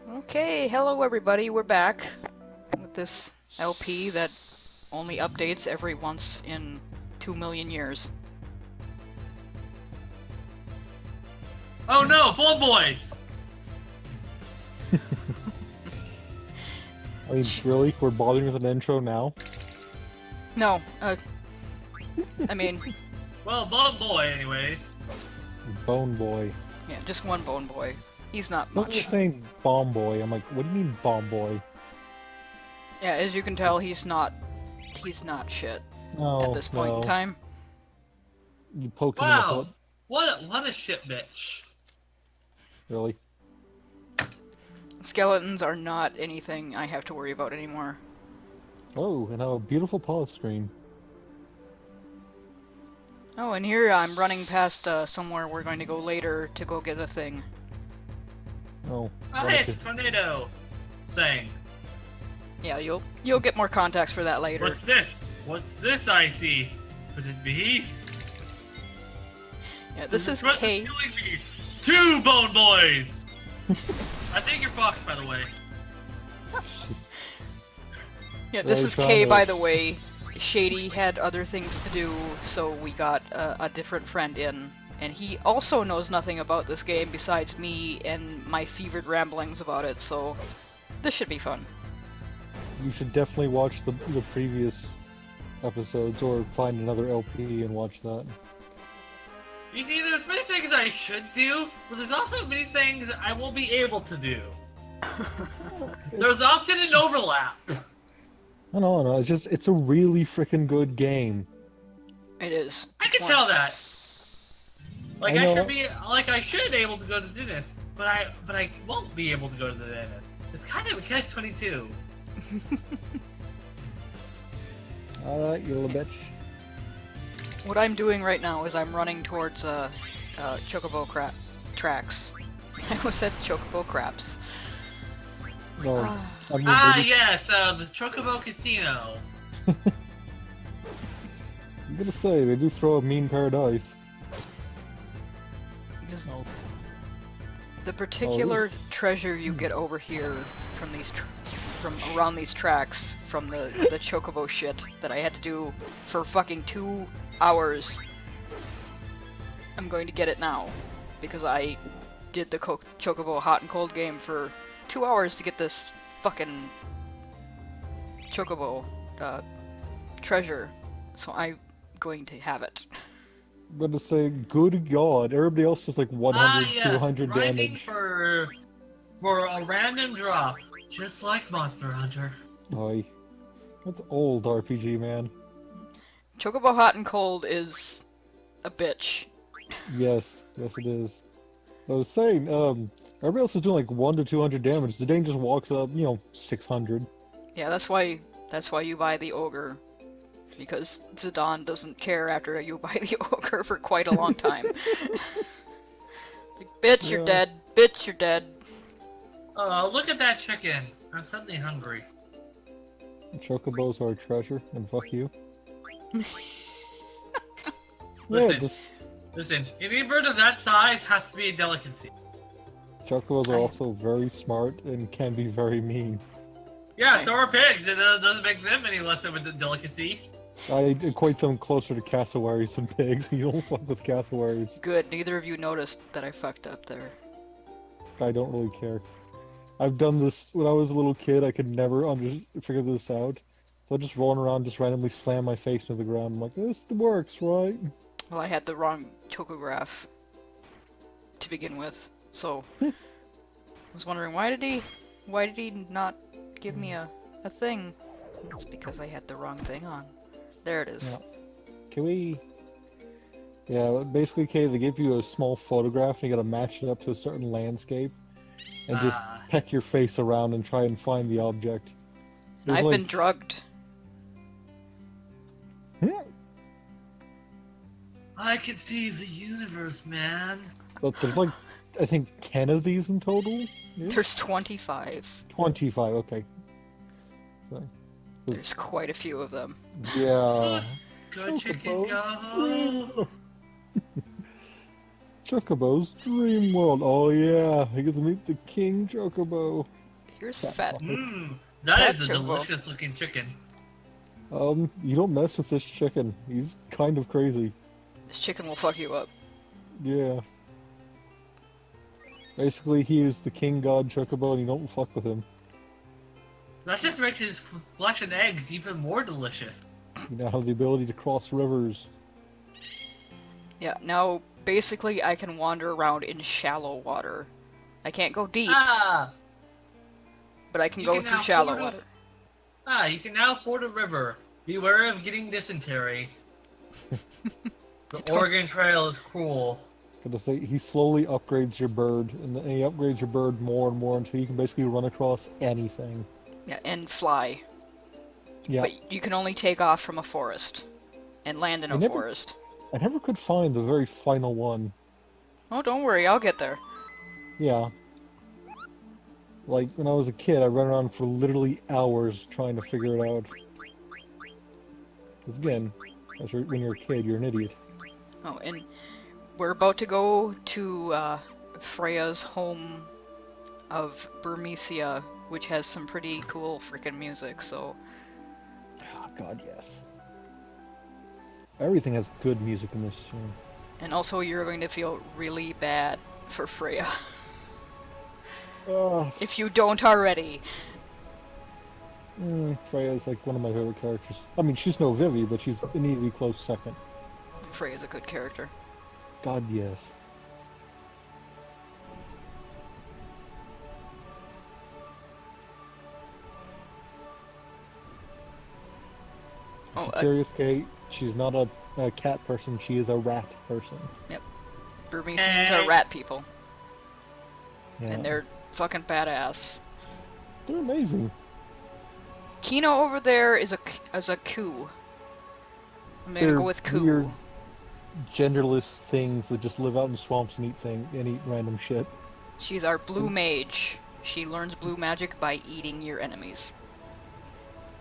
Okay, hello everybody, we're back with this LP that only updates every once in 2 million years. Oh no, Ball Boys! I mean, really? We're bothering with an intro now? No, I mean, Well, Ball Boy, anyways. Bone Boy. yeah, just one Bone Boy. He's not Someone was much. saying Bomb Boy. I'm like, what do you mean Bomb Boy? Yeah, as you can tell, he's not shit No, at this point in no. time. You poke him in the Wow, foot? what a shit bitch. Really? Skeletons are not anything I have to worry about anymore. Oh, and a beautiful pause screen. Oh, and here I'm running past somewhere we're going to go later to go get a thing. Oh. Oh, hey, it's Tornado thing. Yeah, you'll get more contacts for that later. What's this? What's this I see? Could it be? Yeah, this is What's K. killing me? Two Bone Boys! I think you're fucked, by the way. Yeah, this Well, is we K, found by it. the way. Shady had other things to do, so we got a different friend in. And he also knows nothing about this game besides me and my fevered ramblings about it, so this should be fun. You should definitely watch the previous episodes or find another LP and watch that. You see, there's many things I should do, but there's also many things I won't be able to do. There's often an overlap. No, it's a really freaking good game. It is. I It's can one- tell that. Like I know. I should be able to go to the dentist, but I won't be able to go to the dentist. It's kind of a catch-22. Alright, you little bitch. What I'm doing right now is I'm running towards Chocobo tracks. I almost said Chocobo craps. No. I mean, Ah, maybe- yes, the Chocobo Casino. I'm gonna say, they do throw a mean paradise. Because Oh. the particular treasure you get over here from these from around these tracks from the Chocobo shit that I had to do for fucking 2 hours. I'm going to get it now because I did the Chocobo hot and cold game for 2 hours to get this fucking Chocobo treasure. So I'm going to have it. I'm gonna say, good god, everybody else is like 100, yes, 200 grinding damage. for a random drop, just like Monster Hunter. Aye. That's old RPG, man. Chocobo hot and cold is a bitch. Yes, yes it is. I was saying, everybody else is doing like 1 to 200 damage. The Dane just walks up, 600. Yeah, that's why you buy the ogre. Because Zidane doesn't care after you buy the ogre for quite a long time. Like, bitch, you're Yeah. dead. Bitch, you're dead. Oh, look at that chicken. I'm suddenly hungry. Chocobos are a treasure, and fuck you. Yeah, Listen, just listen, any bird of that size has to be a delicacy. Chocobos are also very smart and can be very mean. Yeah, so are pigs. It doesn't make them any less of a delicacy. I equate them closer to cassowaries than pigs. You don't fuck with cassowaries. Good, neither of you noticed that I fucked up there. I don't really care. I've done this when I was a little kid. I could never figure this out. So I just rolling around, just randomly slam my face into the ground. I'm like, this works, right? Well, I had the wrong chocograph to begin with, so I was wondering why did he not give me a thing? It's because I had the wrong thing on. There it is. Can we? Yeah, basically, okay, they give you a small photograph and you gotta match it up to a certain landscape, and just peck your face around and try and find the object. There's I've like- been drugged. I can see the universe, man. But there's like, I think 10 of these in total. Yeah? There's 25. 25. Okay. So, There's quite a few of them. yeah. Good chicken, Chocobos. go. Chocobo's Dream World. Oh yeah, I get to meet the King Chocobo. Here's Fat fat. fucker. Mmm, that Fat is a Chocobo. delicious looking chicken. You don't mess with this chicken. He's kind of crazy. This chicken will fuck you up. Yeah. Basically, he is the King God Chocobo, and you don't fuck with him. That just makes his flesh and eggs even more delicious. You now have the ability to cross rivers. Yeah, now basically I can wander around in shallow water. I can't go deep, Ah! but I can You go can through now shallow ford a- water. Ah, you can now ford a river. Beware of getting dysentery. The Oregon Trail is cruel. Gonna say, he slowly upgrades your bird, and then he upgrades your bird more and more until you can basically run across anything. Yeah, and fly. Yeah. But you can only take off from a forest and land in a forest. I never could find the very final one. Oh, don't worry, I'll get there. Yeah. Like, when I was a kid, I ran around for literally hours trying to figure it out. Because again, when you're a kid, you're an idiot. Oh, and we're about to go to Freya's home of Burmecia, which has some pretty cool freaking music, so... Oh, God, yes. Everything has good music in this game. And also, you're going to feel really bad for Freya. If you don't already. Freya's like one of my favorite characters. I mean, she's no Vivi, but she's an easy close second. Freya's a good character. God, yes. Oh, Curious Kate, she's not a cat person, she is a rat person. Yep. Burmesians are rat people. Yeah. And they're fucking badass. They're amazing. Kino over there is a coup. I'm gonna They're go with coup. weird, genderless things that just live out in swamps and eat random shit. She's our blue mage. She learns blue magic by eating your enemies.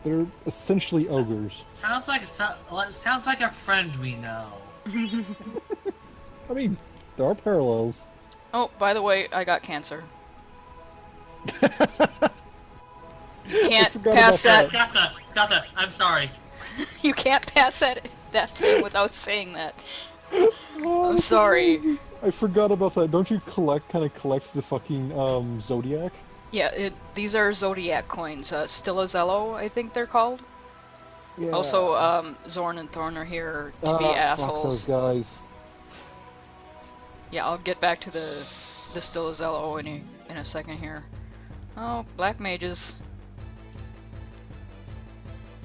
They're essentially ogres. Sounds like a friend we know. I mean, there are parallels. Oh, by the way, I got cancer. You can't pass that. Got I'm sorry. You can't pass that thing without saying that. Oh, I'm that's sorry. amazing. I forgot about that. Don't you collect the fucking Zodiac? Yeah, these are Zodiac coins. Stillazello, I think they're called. Yeah. Also, Zorn and Thorn are here to be assholes. Fuck those guys. Yeah, I'll get back to the Stillazello in a second here. Oh, black mages.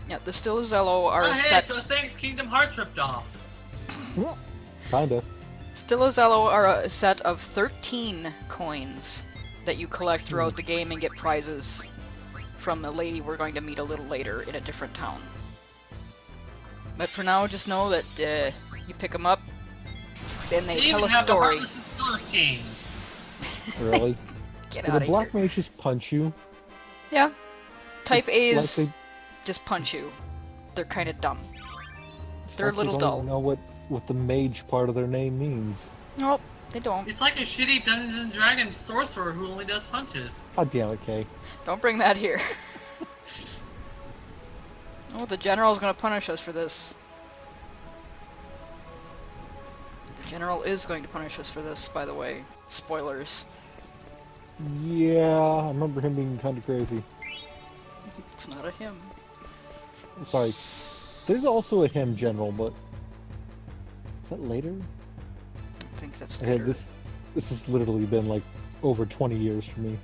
Yeah, the Stillazello are Oh, hey, set. so thanks Kingdom Hearts ripped off. Kinda. Stillazello are a set of 13 coins that you collect throughout the game and get prizes from a lady we're going to meet a little later in a different town. But for now, just know that you pick them up, and they tell a story. Game. Really? Get Do out the of black here. mages punch you? Yeah. Type It's A's like just punch you. They're kind of dumb. it's They're a like little they dull. don't know what the mage part of their name means. Nope, they don't. It's like a shitty Dungeons and Dragons sorcerer who only does punches. God damn it, Kay. Don't bring that here. Oh, the general's gonna punish us for this. The general is going to punish us for this, by the way. Spoilers. Yeah, I remember him being kind of crazy. It's not a him. I'm sorry. There's also a him general, but is that later? I think that's Okay, later. this has literally been like over 20 years for me.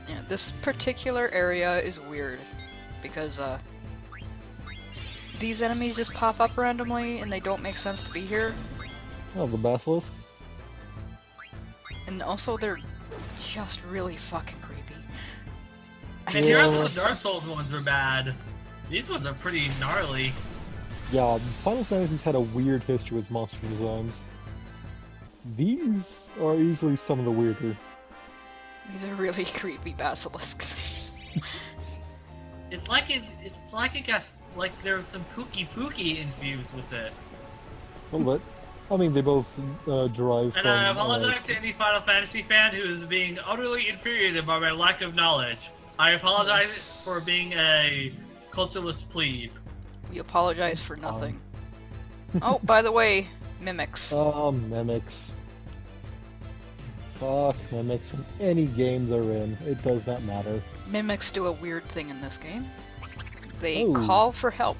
Yeah, this particular area is weird because these enemies just pop up randomly and they don't make sense to be here. Oh, the basilisk. And also they're just really fucking creepy. And here the Dark Souls ones are bad. These ones are pretty gnarly. Yeah, Final Fantasy's had a weird history with monster designs. These are easily some of the weirder. These are really creepy basilisks. It's like it got like there was some pooky infused with it. A little bit. I mean, they both derive And from. I apologize to any Final Fantasy fan who is being utterly infuriated by my lack of knowledge. I apologize for being a cultureless plebe. We apologize for nothing. Oh, by the way, mimics. Mimics. Fuck mimics in any game they're in. It does not matter. Mimics do a weird thing in this game. They Oh. call for help.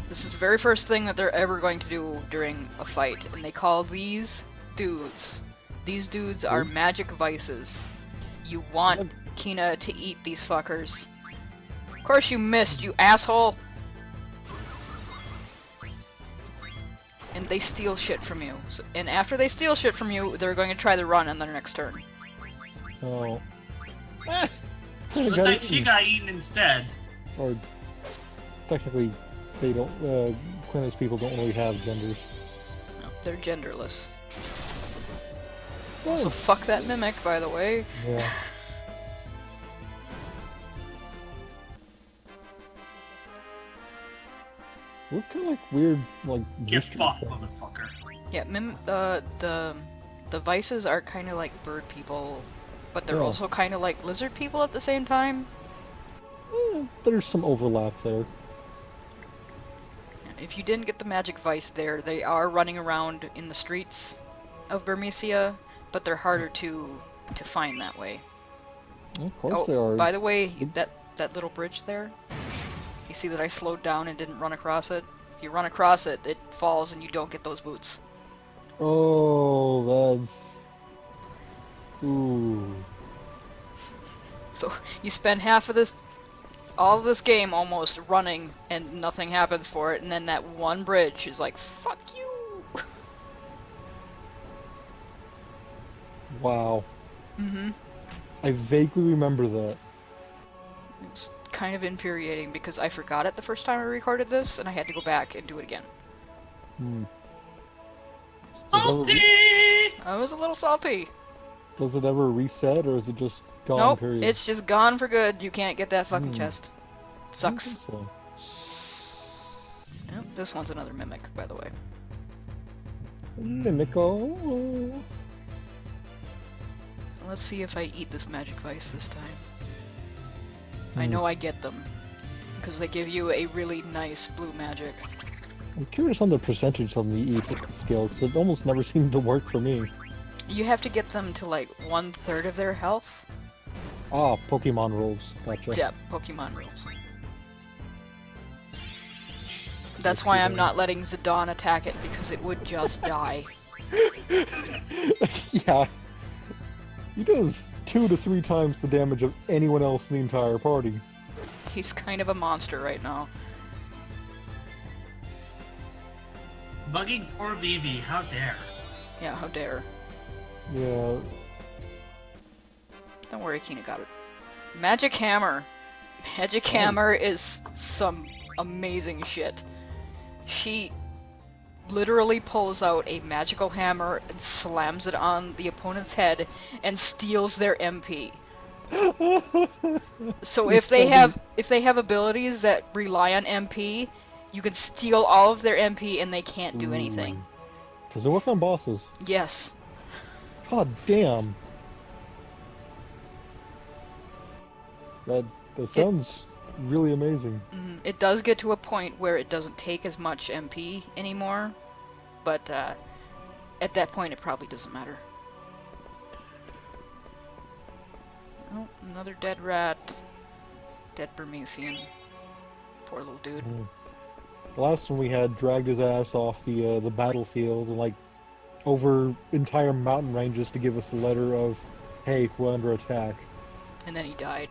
This is the very first thing that they're ever going to do during a fight, and they call these dudes. These dudes are magic vices. You want Kina to eat these fuckers. Of course you missed, you asshole! And they steal shit from you. So, and after they steal shit from you, they're going to try the run on their next turn. Oh. Looks like she got eaten instead. Or technically, they don't. Quintus people don't really have genders. No, they're genderless. Oh. So fuck that mimic, by the way. Yeah. What kind of like weird like Get mystery fucked, thing? motherfucker. Yeah, the vices are kind of like bird people, but they're Yeah. also kind of like lizard people at the same time. There's some overlap there. If you didn't get the magic vice there, they are running around in the streets of Burmecia, but they're harder to find that way. Of course they Oh, are. by the way, that little bridge there, you see that I slowed down and didn't run across it? If you run across it, it falls and you don't get those boots. Oh, that's. Ooh. So you spend all of this game almost running and nothing happens for it, and then that one bridge is like, fuck you! Wow. Mm-hmm. I vaguely remember that. It's kind of infuriating because I forgot it the first time I recorded this, and I had to go back and do it again. Hmm. Salty! I was a little salty. Does it ever reset, or is it just gone? Nope, Period. it's just gone for good. You can't get that fucking Hmm. chest. I Sucks. think so. Yep, this one's another mimic, by the way. Mimico. Let's see if I eat this magic vice this time. I know I get them, because they give you a really nice blue magic. I'm curious on the percentage on the eat scale, because it almost never seemed to work for me. You have to get them to like 1/3 of their health. Ah, Pokemon rules. Gotcha. Yeah, Pokemon rules. That's why I'm not letting Zidane attack it, because it would just die. Yeah. He does 2 to 3 times the damage of anyone else in the entire party. He's kind of a monster right now. Bugging poor Vivi, how dare. Yeah, how dare. Yeah. Don't worry, Kina got it. Magic Hammer. Magic Hammer is some amazing shit. She literally pulls out a magical hammer and slams it on the opponent's head and steals their MP. So if they have abilities that rely on MP, you can steal all of their MP and they can't do anything. Does it work on bosses? Yes. God damn. That sounds really amazing. It does get to a point where it doesn't take as much MP anymore, but at that point it probably doesn't matter. Oh, another dead rat. Dead Burmecian. Poor little dude. The last one we had dragged his ass off the battlefield and like over entire mountain ranges to give us a letter of, hey, we're under attack. And then he died.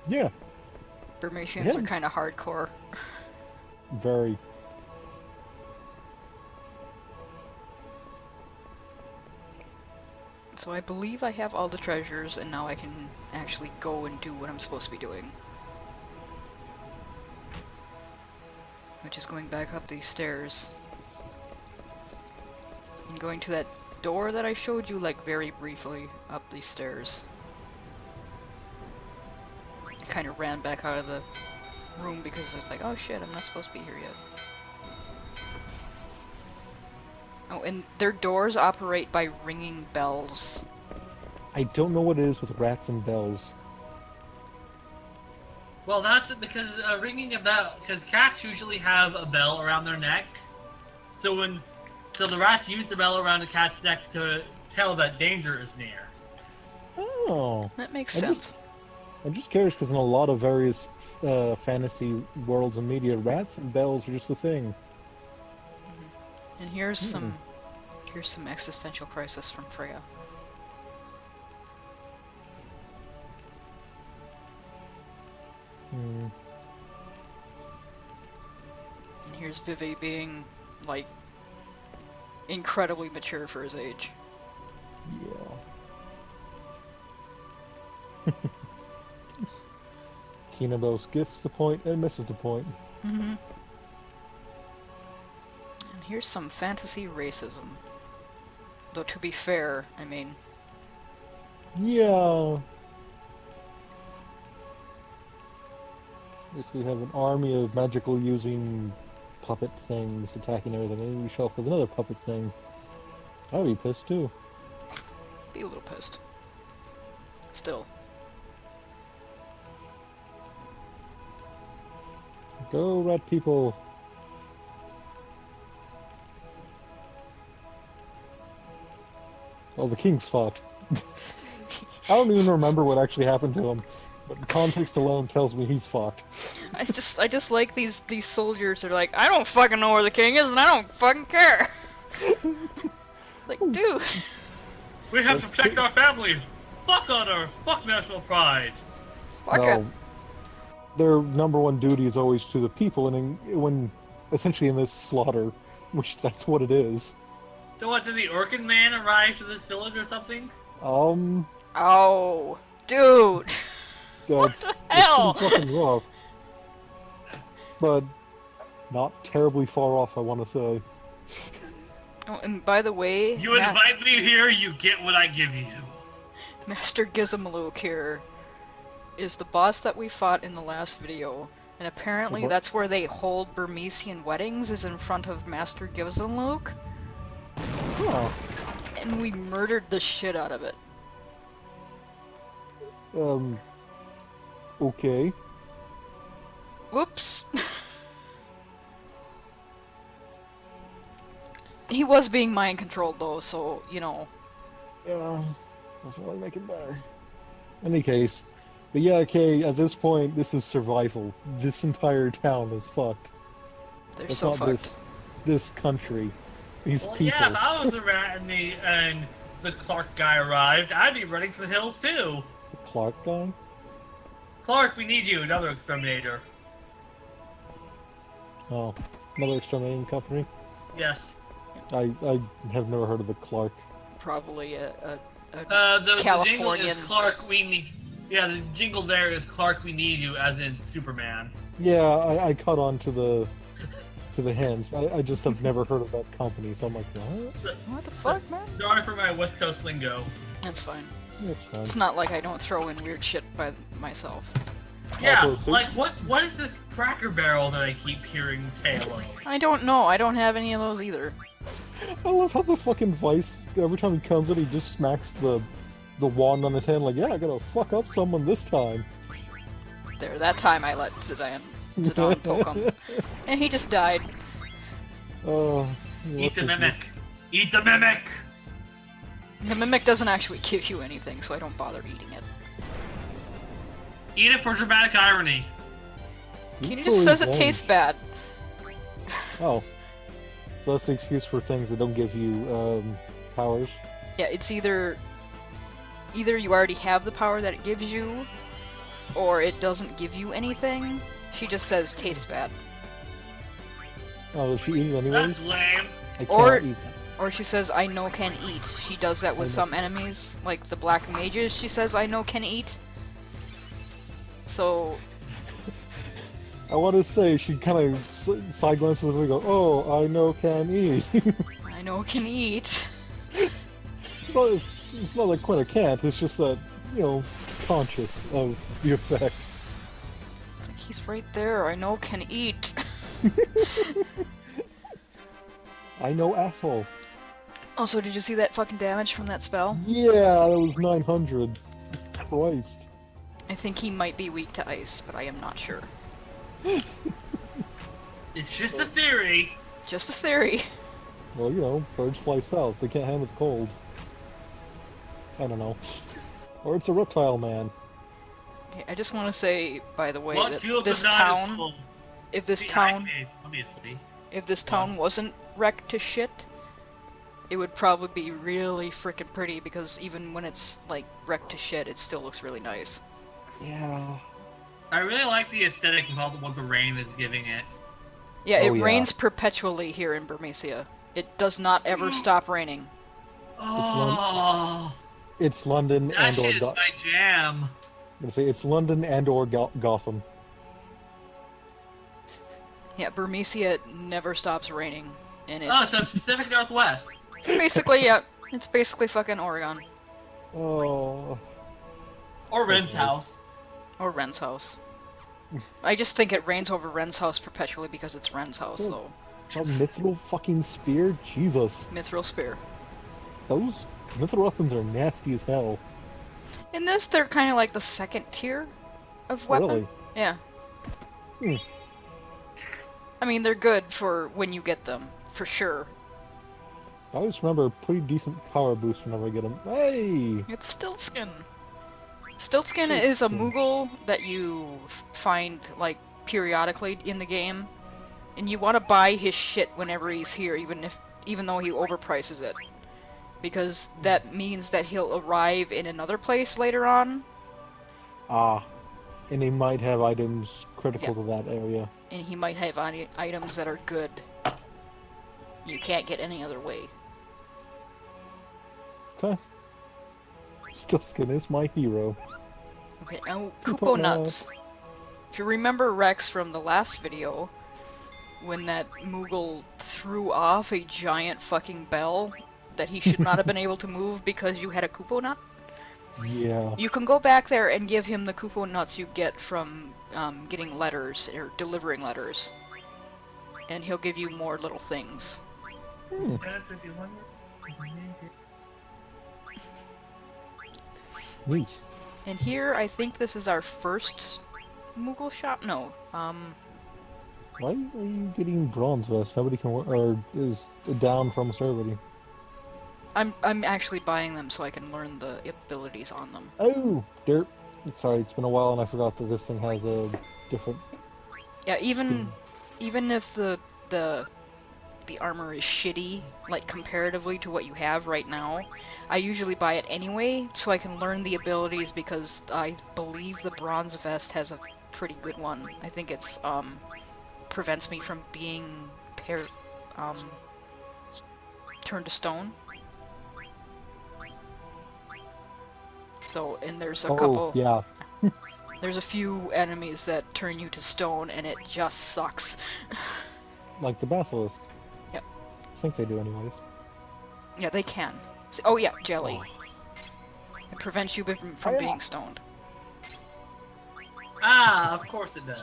Yeah, Burmecians are Yes. kind of hardcore. very. So I believe I have all the treasures, and now I can actually go and do what I'm supposed to be doing. Which is going back up these stairs. And going to that door that I showed you, like, very briefly up these stairs. I kind of ran back out of the room because I was like, oh shit, I'm not supposed to be here yet. Oh, and their doors operate by ringing bells. I don't know what it is with rats and bells. Well, that's because ringing a bell. Because cats usually have a bell around their neck, so the rats use the bell around the cat's neck to tell that danger is near. Oh. That makes sense. I'm just curious because in a lot of various fantasy worlds and media, rats and bells are just a thing. And here's some existential crisis from Freya. Hmm. And here's Vivi being, like, incredibly mature for his age. Yeah. Kinabos gets the point and misses the point. Mm-hmm. And here's some fantasy racism. Though to be fair, I mean... Yeah. Yes, we have an army of magical using puppet things attacking everything, and we show up with another puppet thing. I'd be pissed too. Be a little pissed. Still. Go, rat people! Oh, the king's fucked. I don't even remember what actually happened to him, but context alone tells me he's fucked. I just like these soldiers are like, I don't fucking know where the king is and I don't fucking care. Like, dude. We have to protect our family. Fuck honor. Fuck national pride. Fuck it. Their number one duty is always to the people, and when essentially in this slaughter, which that's what it is. So what, did the Orkin man arrive to this village or something? Oh, dude. That's the hell? pretty fucking rough. But not terribly far off, I want to say. Oh, and by the way, You invite me here, you get what I give you. Master Gizmaluk here is the boss that we fought in the last video, and apparently What? that's where they hold Burmecian weddings, is in front of Master Gizmaluk. Huh. And we murdered the shit out of it. Okay. Whoops. He was being mind controlled though, so, you know. Yeah, doesn't really make it better. In any case, but yeah, okay, at this point, this is survival. This entire town is fucked. They're It's so not fucked. this country. These Well, people. yeah, if I was a rat and the Clark guy arrived, I'd be running for the hills too. The Clark guy? Clark, we need you, another exterminator. Oh, another exterminating company? Yes. I have never heard of the Clark. Probably a The jingle Californian. is Clark, we need. Yeah, the jingle there is Clark, we need you, as in Superman. Yeah, I caught on to the hints. I just have never heard of that company, so I'm like, what? What the fuck, man? Sorry for my West Coast lingo. That's fine. That's fine. It's not like I don't throw in weird shit by myself. Yeah, Also, like what is this Cracker Barrel that I keep hearing tailing? I don't know. I don't have any of those either. I love how the fucking Vice, every time he comes in, he just smacks the wand on his hand like, yeah, I gotta fuck up someone this time. There, that time I let Zidane poke him. And he just died. Oh, Eat the mimic! Eat the mimic! The mimic doesn't actually give you anything, so I don't bother eating it. Eat it for dramatic irony. He just says it tastes bad. Oh. So that's the excuse for things that don't give you, powers? Yeah, it's either you already have the power that it gives you, or it doesn't give you anything. She just says tastes bad. Oh, does she eat it anyways? That's lame. I can't Or- eat that. Or she says, I know can eat. She does that with I know. some enemies, like the black mages, she says, I know can eat. So, I want to say she kind of side glances and go, "Oh, I know can eat." I know can eat. It's not like quite a can't. It's just that conscious of the effect. It's like, he's right there, I know can eat. I know asshole. Also, did you see that fucking damage from that spell? Yeah, that was 900. Christ. I think he might be weak to ice, but I am not sure. It's just a theory. Just a theory. Well, you know, birds fly south. They can't handle the cold. I don't know. Or it's a reptile man. Okay, I just want to say, by the way, What that fuels this the town, dinosaur? if this See, town, I say, obviously. if this town wasn't wrecked to shit, it would probably be really freaking pretty, because even when it's like wrecked to shit, it still looks really nice. Yeah. I really like the aesthetic of all what the rain is giving it. Yeah, Oh, it yeah. rains perpetually here in Burmecia. It does not ever stop raining. Oh, It's London that and or shit is my jam. I'm gonna say it's London and or Gotham. Yeah, Burmecia never stops raining, and Oh, it's so it's Pacific Northwest. basically, yeah, it's basically fucking Oregon Oh. Or Ren's That's nice. house. or Ren's house. I just think it rains over Ren's house perpetually because it's Ren's house, Oh. though. A mithril fucking spear? Jesus. Mithril spear. Those mithril weapons are nasty as hell. In this, they're kind of like the second tier of weapon. Really? Yeah. Hmm. I mean, they're good for when you get them, for sure. I always remember a pretty decent power boost whenever I get them. Hey! It's Stiltskin. Stiltskin is a Stiltskin. Moogle that you find, like, periodically in the game. And you want to buy his shit whenever he's here, even though he overprices it. Because that means that he'll arrive in another place later on, Ah. And they might have items critical Yeah. to that area. and he might have items that are good. You can't get any other way. Okay. Stiltskin is my hero. Okay, now Kupo Kupo nuts. If you remember Rex from the last video, when that Moogle threw off a giant fucking bell that he should not have been able to move because you had a Kupo nut? Yeah. You can go back there and give him the Kupo nuts you get from getting letters, or delivering letters. And he'll give you more little things. Hmm. Neat. And here, I think this is our first Moogle shop? No, Why are you getting bronze vest? Nobody can or is down from us already. I'm actually buying them so I can learn the abilities on them. Oh, dirt. Sorry, it's been a while and I forgot that this thing has a different. Yeah, skin. even if the armor is shitty, like comparatively to what you have right now, I usually buy it anyway so I can learn the abilities, because I believe the bronze vest has a pretty good one. I think it's prevents me from being turned to stone. So, and there's a couple. Yeah. There's a few enemies that turn you to stone, and it just sucks. Like the basilisk. Yep. I think they do anyways. Yeah, they can. Oh yeah, jelly. Oh. It prevents you from Oh, yeah. being stoned. Ah, of course it does.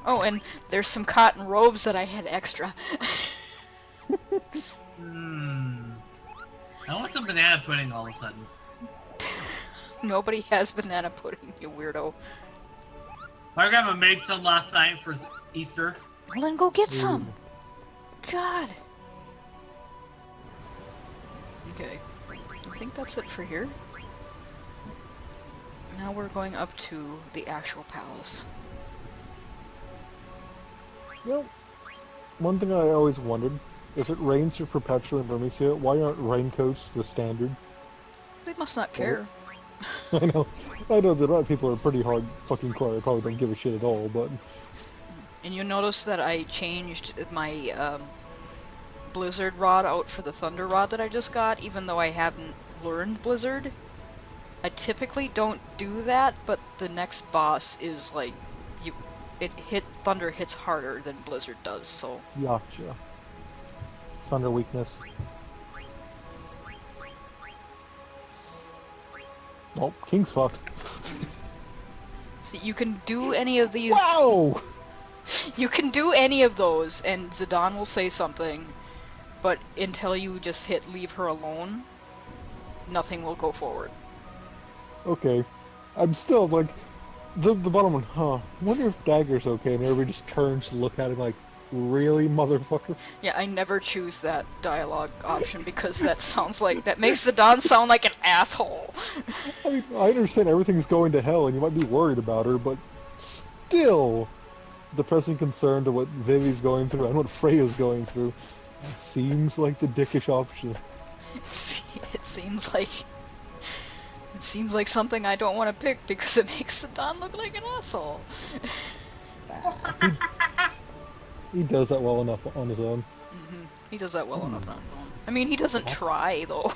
Oh, and there's some cotton robes that I had extra. I want some banana pudding all of a sudden. Nobody has banana pudding, you weirdo. My grandma made some last night for Easter. Well, then go get Ooh. some. God. Okay. I think that's it for here. Now we're going up to the actual palace. Well, one thing I always wondered, if it rains here perpetually in Burmecia, why aren't raincoats the standard? They must not care. I know that a lot of people are pretty hard fucking core. They probably don't give a shit at all, but And you notice that I changed my Blizzard rod out for the Thunder rod that I just got, even though I haven't learned Blizzard. I typically don't do that, but the next boss is like, Thunder hits harder than Blizzard does, so. gotcha. Thunder weakness. Oh, King's fucked. See, you can do any of these. Wow! You can do any of those, and Zidane will say something, but until you just hit leave her alone, nothing will go forward. Okay. I'm still like, the bottom one, huh? I wonder if Dagger's okay, and everybody just turns to look at him like, really, motherfucker? Yeah, I never choose that dialogue option because that makes Zidane sound like an asshole. I mean, I understand everything's going to hell and you might be worried about her, but still, the pressing concern to what Vivi's going through and what Freya's going through, it seems like the dickish option. It seems like something I don't want to pick because it makes Zidane look like an asshole. He does that well enough on his own. He does that well enough on his own. I mean, he doesn't try, though.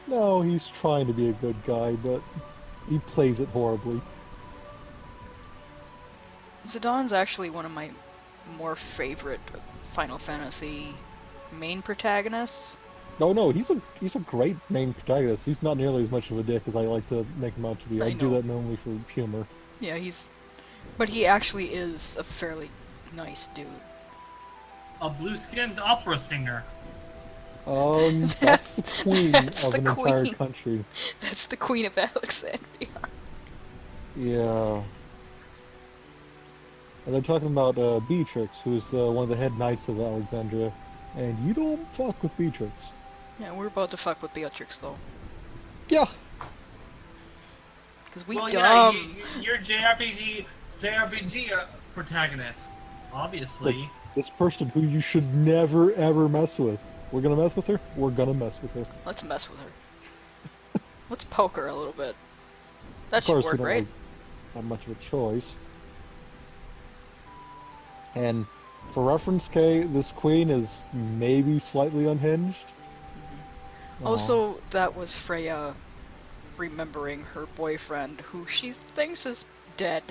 No, he's trying to be a good guy, but he plays it horribly. Zidane's actually one of my more favorite Final Fantasy main protagonists. No, he's a great main protagonist. He's not nearly as much of a dick as I like to make him out to be. I do that normally for humor. Yeah, but he actually is a fairly nice dude. A blue-skinned opera singer. That's the queen of an entire country. That's the Queen of Alexandria. Yeah. And they're talking about Beatrix, who's one of the head knights of Alexandria, and you don't fuck with Beatrix. Yeah, we're about to fuck with Beatrix, though. Yeah. Because we well, dumb. Yeah, you're JRPG protagonist, obviously. Like, this person who you should never ever mess with. We're gonna mess with her? We're gonna mess with her. Let's mess with her. Let's poke her a little bit. That should work, right? Like, not much of a choice. And for reference, Kay, this queen is maybe slightly unhinged. Also, that was Freya remembering her boyfriend, who she thinks is dead,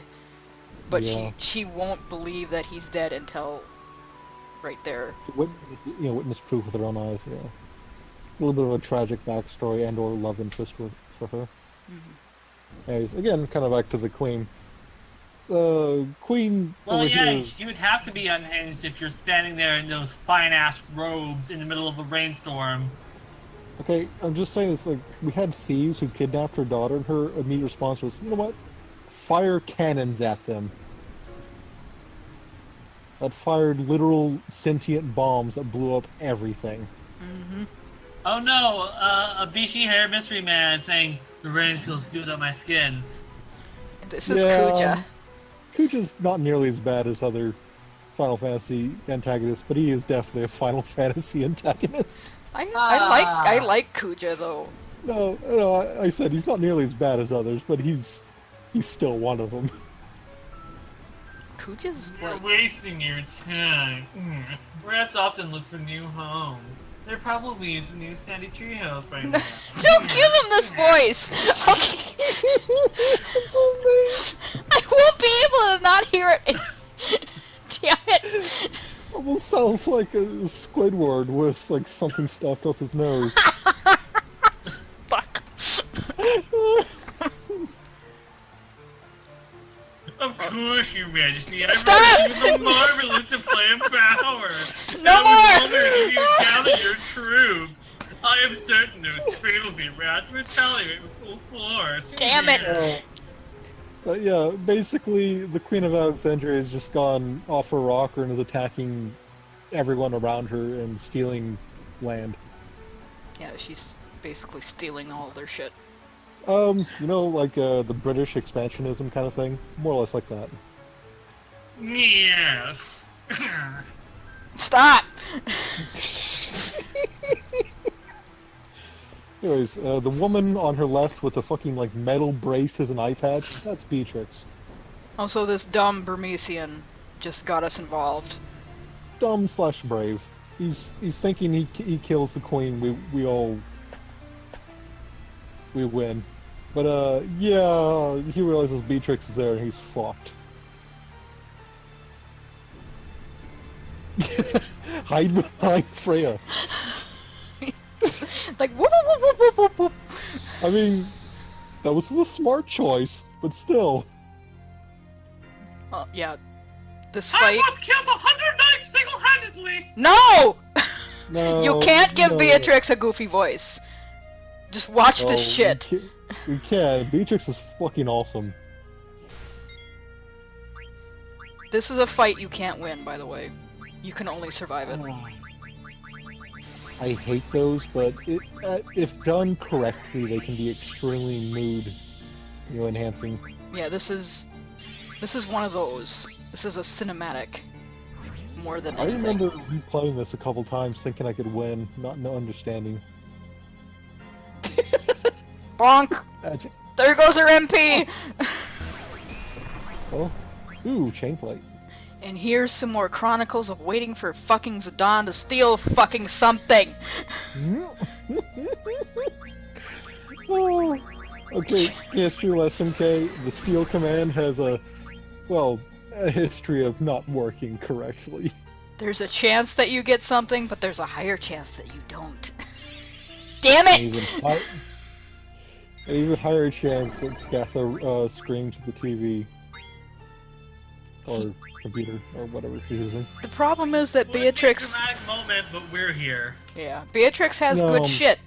but she won't believe that he's dead until right there. Witness proof with her own eyes. Yeah, a little bit of a tragic backstory and/or love interest for her. Anyways, again, kind of back to the queen. Queen. Well, yeah, you would have to be unhinged if you're standing there in those fine-ass robes in the middle of a rainstorm. Okay, I'm just saying, it's like, we had thieves who kidnapped her daughter, and her immediate response was, you know what? Fire cannons at them. That fired literal sentient bombs that blew up everything. Oh no, a beachy hair mystery man saying, the rain feels good on my skin. This is Kuja. Kuja's not nearly as bad as other Final Fantasy antagonists, but he is definitely a Final Fantasy antagonist. I like Kuja though. No, I said he's not nearly as bad as others, but he's still one of them. Kuja's You're wasting your time. Rats often look for new homes. They're probably into new sandy treehouse by now. Don't give him this voice! Okay. I won't be able to not hear it. Damn it. Almost sounds like a Squidward with like something stuffed up his nose. Fuck. Of course, Your Majesty. I Stop! brought you the marvelous to play of power. No more! If you gather your troops, I am certain those filthy rats retaliate with full force. Damn it! But yeah, basically, the Queen of Alexandria has just gone off her rocker and is attacking everyone around her and stealing land. Yeah, she's basically stealing all of their shit. Like the British expansionism kind of thing? More or less like that. Yes. Stop! Anyways, the woman on her left with the fucking, like, metal brace as an eye patch, that's Beatrix. Also, this dumb Burmecian just got us involved. Dumb/brave. He's thinking he kills the queen, we win. But, yeah, he realizes Beatrix is there and he's fucked. Hide behind Freya. Like, whoop, whoop, whoop, whoop, whoop, whoop. I mean, that was the smart choice, but still. Yeah. This I fight... must kill the 100 knights single-handedly! No! No, You can't give no. Beatrix a goofy voice. Just watch Oh, this shit. We can. Beatrix is fucking awesome. This is a fight you can't win, by the way. You can only survive it. I hate those, but if done correctly, they can be extremely mood, enhancing. Yeah, this is one of those. This is a cinematic more than anything. I remember replaying this a couple times, thinking I could win, not understanding. Bonk! There goes her MP! Oh, ooh, chain plate. And here's some more chronicles of waiting for fucking Zidane to steal fucking something! Oh. Okay, history lesson, K. The steal command has a history of not working correctly. There's a chance that you get something, but there's a higher chance that you don't. Damn it! An even higher chance that Scatha screams at the TV. Or computer, or whatever she's using. The problem is that Well, Beatrix... It's a dramatic moment, but we're here. Yeah, Beatrix has good shit.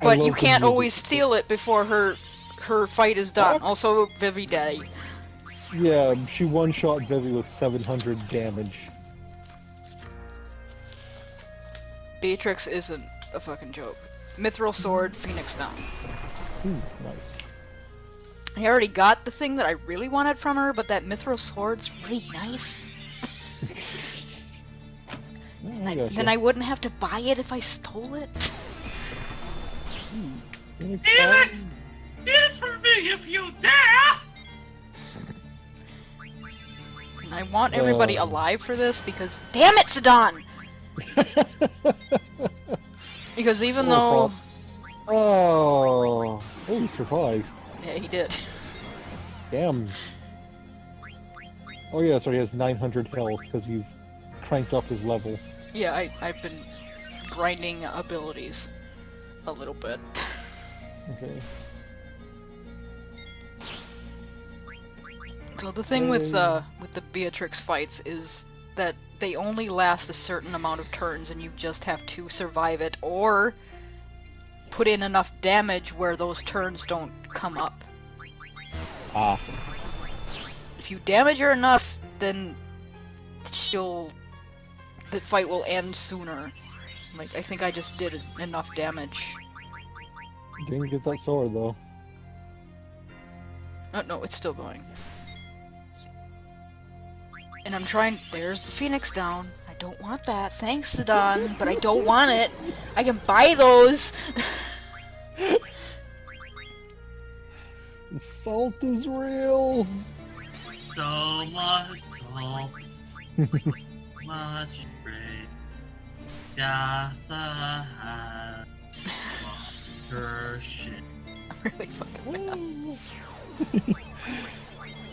But you can't always steal it before her fight is done. Also, Vivi Day. Yeah, she one-shot Vivi with 700 damage. Beatrix isn't a fucking joke. Mithril Sword, Phoenix Down. Ooh, nice. I already got the thing that I really wanted from her, but that Mithril Sword's really nice. Then I wouldn't have to buy it if I stole it. Steal it! Steal it from me if you dare! And I want everybody alive for this because... Damn it, Zidane! Because even though... Oh, he survived. Yeah, he did. Damn. Oh yeah, so he has 900 health because you've cranked up his level. Yeah, I've been grinding abilities a little bit. Okay. So the thing with the Beatrix fights is that they only last a certain amount of turns and you just have to survive it or put in enough damage where those turns don't come up. Ah. If you damage her enough, then the fight will end sooner. Like, I think I just did enough damage. Didn't get that sword though. Oh, no, it's still going. And I'm trying... There's the Phoenix down. I don't want that. Thanks, Zidane, but I don't want it. I can buy those. The salt is real. So much salt. Much bread. Gotha has her shit. I'm really fucking mad.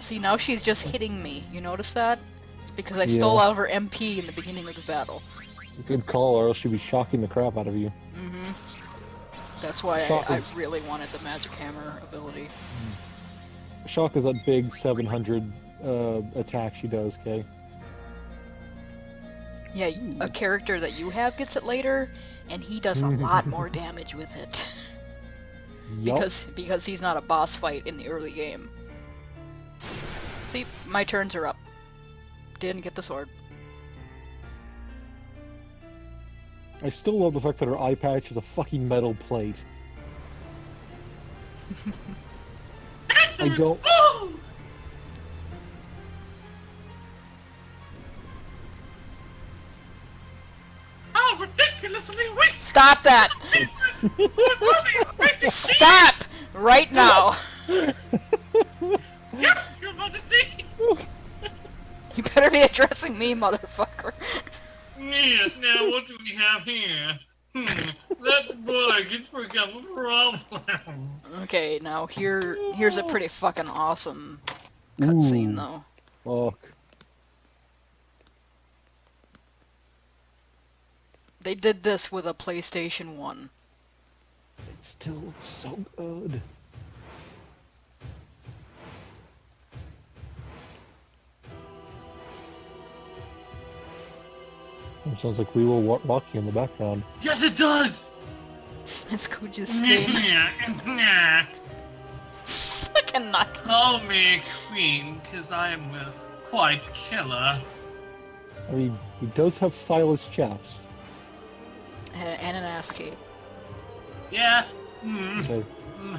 See, now she's just hitting me. You notice that? It's because I stole out of her MP in the beginning of the battle. Good call, or else she'd be shocking the crap out of you. Mm-hmm. That's why I really wanted the Magic Hammer ability. Shock is that big 700 attack she does, Kay. Yeah, a character that you have gets it later, and he does a lot more damage with it. Yup. Because he's not a boss fight in the early game. See, my turns are up. Didn't get the sword. I still love the fact that her eye patch is a fucking metal plate. I don't... How ridiculously weak! Stop that! Stop! Right now! Yes, Your Majesty! You better be addressing me, motherfucker. Yes, now what do we have here? That boy could become a problem. Okay, now here's a pretty fucking awesome cutscene, though. Fuck. They did this with a PlayStation 1. It still looks so good. It sounds like we will walking in the background. Yes, it does! It's Kuja's theme. It's fucking not. Call me queen, cause I am quite killer. I mean, he does have stylish chaps. And an ass cape. Yeah. Okay.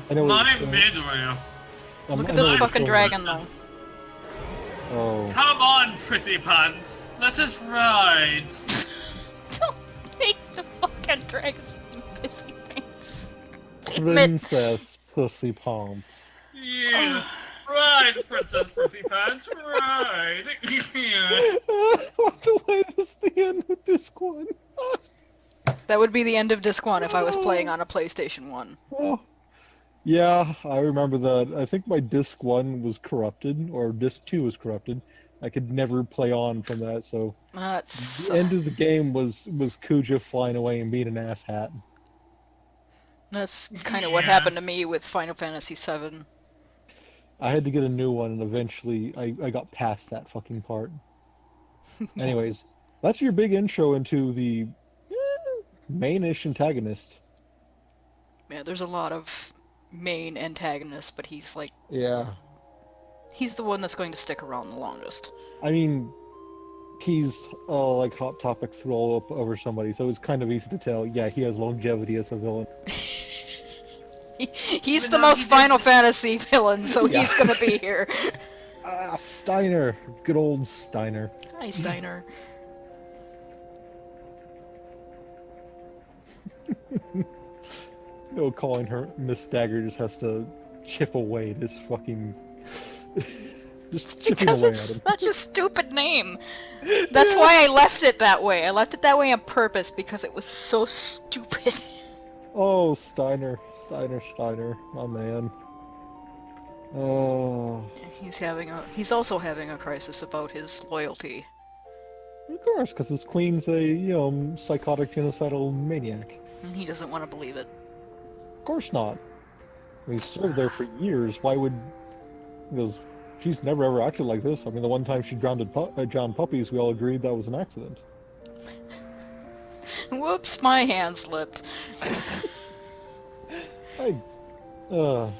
I know My it's, midriff. Look I at know this it's fucking going- dragon, though. Oh. Come on, pretty puns. Let us ride. Don't take the fucking dragon's name, Pissy Pants. Damn it. Princess Pussy Pants. Yes. Ride, Princess Pretty Pants, ride. What the way is the end with this one? That would be the end of Disc 1 if I was playing on a PlayStation 1. Oh. Yeah, I remember that. I think my disc 1 was corrupted, or disc 2 was corrupted. I could never play on from that, so That's the end of the game was Kuja flying away and being an asshat. that's kind of what happened to me with Final Fantasy VII. I had to get a new one, and eventually I got past that fucking part. Anyways, that's your big intro into the main-ish antagonist. Yeah, there's a lot of main antagonists, but he's like, Yeah. he's the one that's going to stick around the longest. I mean, he's like Hot Topic threw all up over somebody, so it's kind of easy to tell. Yeah, he has longevity as a villain. He's Even the though most he Final did- Fantasy villain, so Yeah. he's gonna be here. Ah, Steiner, good old Steiner. Hi, Steiner. You know, calling her Miss Dagger just has to chip away at his fucking. Just chipping Because away it's at him. such a stupid name. That's why I left it that way. I left it that way on purpose because it was so stupid. Oh, Steiner, my man. Oh, He's also having a crisis about his loyalty. of course, because his queen's a psychotic genocidal maniac. And he doesn't want to believe it. Of course not. He served there for years. Why would? Because she's never ever acted like this. I mean, the one time she drowned puppies, we all agreed that was an accident. Whoops, my hand slipped. Uh, Oh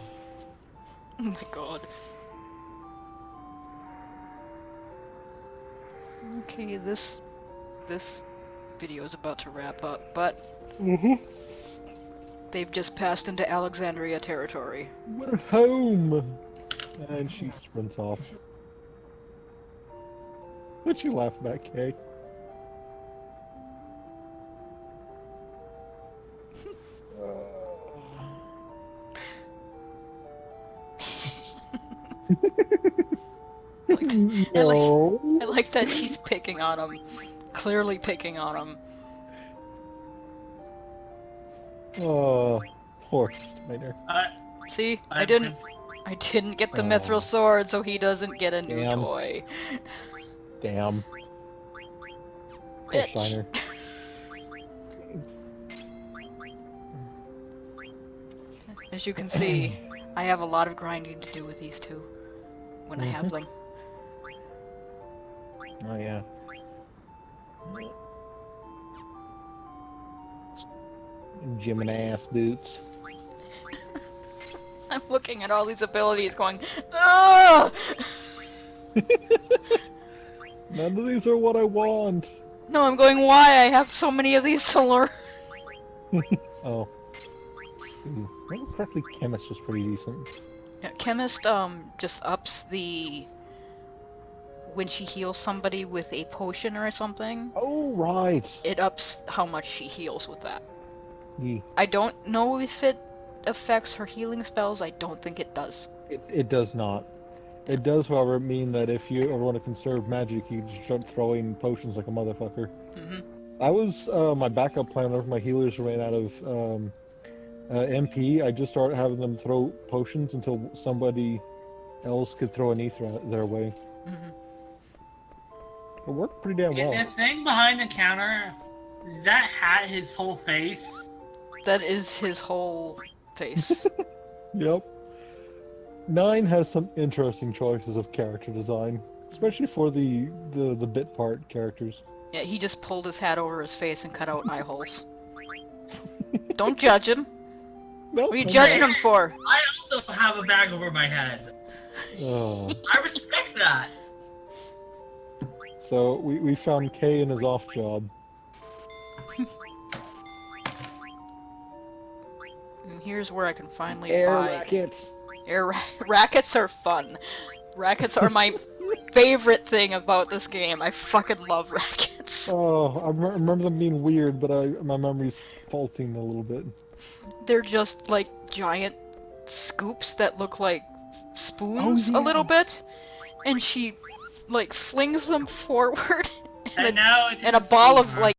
my god. Okay, this video is about to wrap up, but they've just passed into Alexandria territory. we're home! And she sprints off. What you laughing at, Kay? No. I like that she's picking on him. Clearly picking on him. Oh, poor Steiner. See, I didn't get the mithril sword, so he doesn't get a new Damn. toy. Damn. Poor Bitch. Steiner. As you can see, I have a lot of grinding to do with these two. When I have them. Oh yeah. Gym and ass boots. I'm looking at all these abilities going, ah! None of these are what I want. No, I'm going, why? I have so many of these to learn. Oh. Remember correctly, Chemist was pretty decent. Yeah, Chemist, just ups the... when she heals somebody with a potion or something, Oh, right. it ups how much she heals with that. Yeah. I don't know if it affects her healing spells, I don't think it does. It does not. It does, however, mean that if you ever want to conserve magic, you just start throwing potions like a motherfucker. Mm-hmm. That was my backup plan whenever my healers ran out of MP. I just started having them throw potions until somebody else could throw an ether their way. Mm-hmm. It worked pretty damn Is well. the thing behind the counter, is that hat his whole face? That is his whole face. Yep. 9 has some interesting choices of character design, especially for the bit part characters. Yeah, he just pulled his hat over his face and cut out eye holes. Don't judge him. No, What are you I'm judging not. him for? I also have a bag over my head. Oh. I respect that. So we found Kay in his off job. And here's where I can finally Air buy... rackets. Rackets are fun. Rackets are my favorite thing about this game. I fucking love rackets. Oh, I remember them being weird, but my memory's faulting a little bit. They're just like giant scoops that look like spoons Oh, a yeah. little bit, and she like flings them forward, And now it's and a ball of like